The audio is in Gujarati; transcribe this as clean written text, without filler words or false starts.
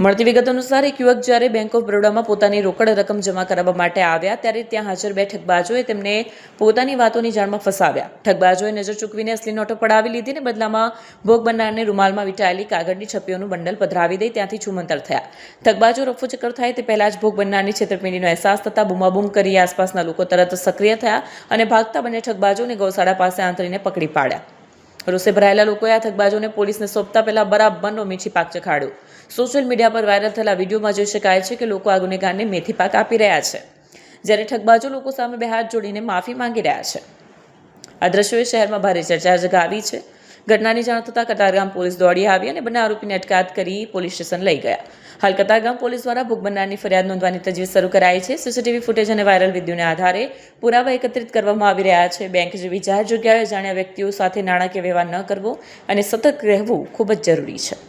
મળતી વિગત અનુસાર એક યુવક જ્યારે બેંક ઓફ બરોડામાં પોતાની રોકડ રકમ જમા કરાવવા માટે આવ્યા ત્યારે ત્યાં હાજર બે ઠગબાજોએ તેમને પોતાની વાતોની જાળમાં ફસાવ્યા. ઠગબાજોએ નજર ચૂકવીને અસલી નોટો પડાવી લીધી અને બદલામાં ભોગ બનનારને રૂમાલમાં વીંટાયેલી કાગળની છપીઓનું બંડલ પધરાવી દઈ ત્યાંથી છૂમંતર થયા. ઠગબાજો રફુચક્કર થાય તે પહેલા જ ભોગ બનનારની છેતરપિંડીનો અહેસાસ થતાં બૂમાબૂમ કરી આસપાસના લોકો તરત સક્રિય થયા અને ભાગતા બંને ઠગબાજોને ગૌશાળા પાસે આંતરીને પકડી પાડ્યા. રોષે ભરાયેલા લોકોએ આ ઠગબાજોને પોલીસને સોંપતા પહેલા બરાબરનો મીઠી પાક ચખાડ્યો. સોશિયલ મીડિયા પર વાયરલ થયેલા વિડીયોમાં જોઈ શકાય છે કે લોકો આ ગુનેગારને મેથી પાક આપી રહ્યા છે, જ્યારે ઠગબાજો લોકો સામે બે હાથ જોડીને માફી માંગી રહ્યા છે. આ દ્રશ્યોએ શહેરમાં ભારે ચર્ચા જગાવી છે. ઘટનાની જાણ થતાં કતારગામ પોલીસ દોડી આવી અને બંને આરોપીને અટકાયત કરી પોલીસ સ્ટેશન લઈ ગયા. હાલ કતારગામ પોલીસ દ્વારા ભોગ બનનારની ફરિયાદ નોંધવાની તજવીજ શરૂ કરાઈ છે. સીસીટીવી ફૂટેજ અને વાયરલ વિડીયોના આધારે પુરાવા એકત્રિત કરવામાં આવી રહ્યા છે. બેંક જેવી જાહેર જગ્યાએ અજાણ્યા વ્યક્તિઓ સાથે નાણાકીય વ્યવહાર ન કરવો અને સતર્ક રહેવું ખૂબ જ જરૂરી છે.